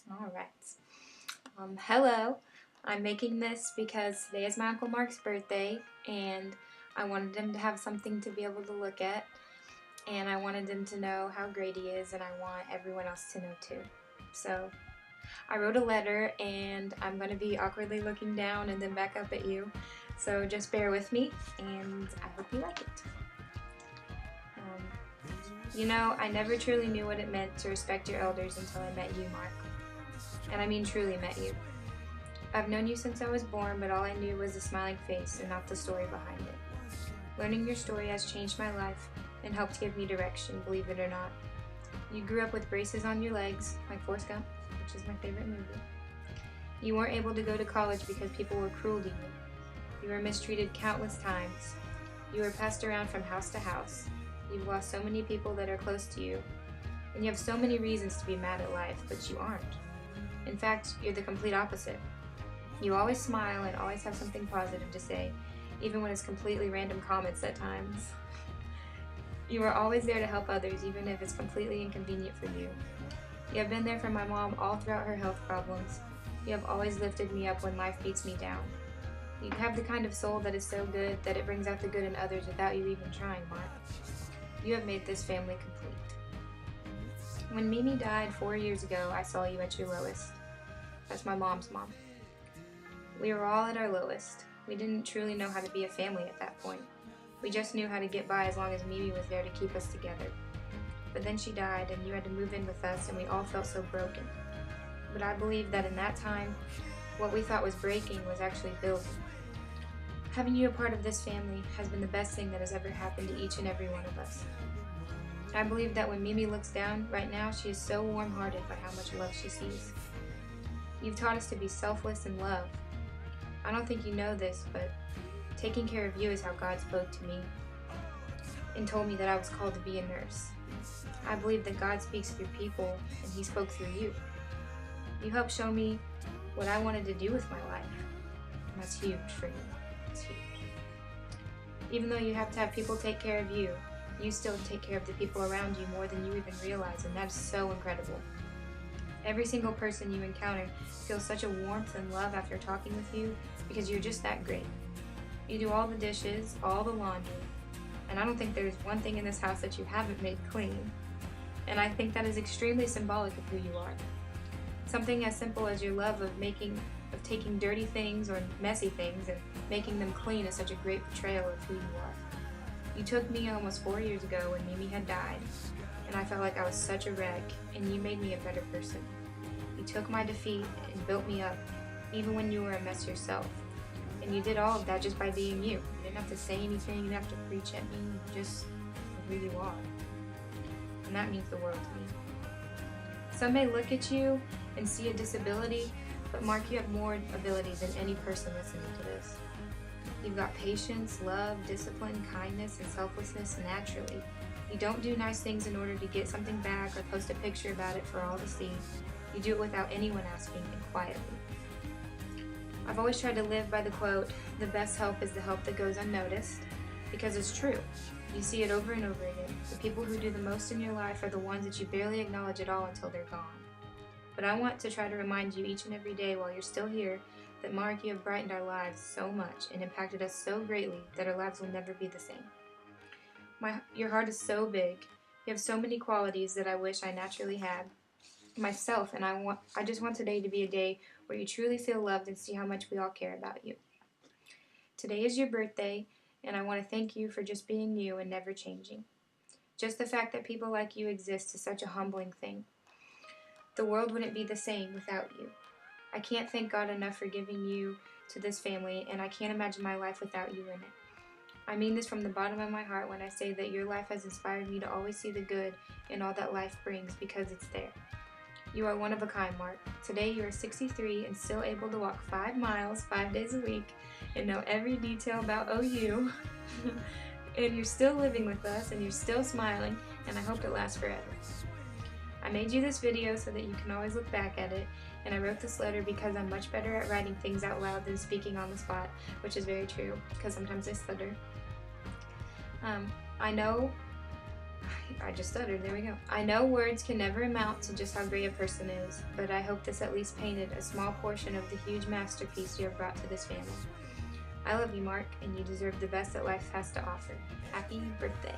Alright. Hello. I'm making this because today is my Uncle Mark's birthday and I wanted him to have something to be able to look at, and I wanted him to know how great he is, and I want everyone else to know too. So I wrote a letter and I'm going to be awkwardly looking down and then back up at you. So just bear with me and I hope you like it. I never truly knew what it meant to respect your elders until I met you, Mark. And I mean truly met you. I've known you since I was born, but all I knew was the smiling face and not the story behind it. Learning your story has changed my life and helped give me direction, believe it or not. You grew up with braces on your legs, like Forrest Gump, which is my favorite movie. You weren't able to go to college because people were cruel to you. You were mistreated countless times. You were passed around from house to house. You've lost so many people that are close to you. And you have so many reasons to be mad at life, but you aren't. In fact, you're the complete opposite. You always smile and always have something positive to say, even when it's completely random comments at times. You are always there to help others, even if it's completely inconvenient for you. You have been there for my mom all throughout her health problems. You have always lifted me up when life beats me down. You have the kind of soul that is so good that it brings out the good in others without you even trying, Mark. You have made this family complete. When Mimi died 4 years ago, I saw you at your lowest. That's my mom's mom. We were all at our lowest. We didn't truly know how to be a family at that point. We just knew how to get by as long as Mimi was there to keep us together. But then she died and you had to move in with us and we all felt so broken. But I believe that in that time, what we thought was breaking was actually building. Having you a part of this family has been the best thing that has ever happened to each and every one of us. I believe that when Mimi looks down right now, she is so warm-hearted by how much love she sees. You've taught us to be selfless and love. I don't think you know this, but taking care of you is how God spoke to me and told me that I was called to be a nurse. I believe that God speaks through people, and He spoke through you. You helped show me what I wanted to do with my life, and that's huge for me. It's huge. Even though you have to have people take care of you, you still take care of the people around you more than you even realize, and that is so incredible. Every single person you encounter feels such a warmth and love after talking with you because you're just that great. You do all the dishes, all the laundry, and I don't think there's one thing in this house that you haven't made clean. And I think that is extremely symbolic of who you are. Something as simple as your love of taking dirty things or messy things and making them clean is such a great portrayal of who you are. You took me almost 4 years ago when Mimi had died, and I felt like I was such a wreck, and you made me a better person. You took my defeat and built me up, even when you were a mess yourself. And you did all of that just by being you. You didn't have to say anything, you didn't have to preach at me, you just who you are. And that means the world to me. Some may look at you and see a disability, but Mark, you have more ability than any person listening to this. You've got patience, love, discipline, kindness, and selflessness naturally. You don't do nice things in order to get something back or post a picture about it for all to see. You do it without anyone asking and quietly. I've always tried to live by the quote, "The best help is the help that goes unnoticed," because it's true. You see it over and over again. The people who do the most in your life are the ones that you barely acknowledge at all until they're gone. But I want to try to remind you each and every day while you're still here that, Mark, you have brightened our lives so much and impacted us so greatly that our lives will never be the same. Your heart is so big. You have so many qualities that I wish I naturally had myself, and I just want today to be a day where you truly feel loved and see how much we all care about you. Today is your birthday, and I want to thank you for just being you and never changing. Just the fact that people like you exist is such a humbling thing. The world wouldn't be the same without you. I can't thank God enough for giving you to this family, and I can't imagine my life without you in it. I mean this from the bottom of my heart when I say that your life has inspired me to always see the good in all that life brings, because it's there. You are one of a kind, Mark. Today you are 63 and still able to walk 5 miles 5 days a week and know every detail about OU. And you're still living with us and you're still smiling, and I hope it lasts forever. I made you this video so that you can always look back at it, and I wrote this letter because I'm much better at writing things out loud than speaking on the spot, which is very true because sometimes I stutter. I know I just stuttered, there we go. I know words can never amount to just how great a person is, but I hope this at least painted a small portion of the huge masterpiece you have brought to this family. I love you, Mark, and you deserve the best that life has to offer. Happy birthday.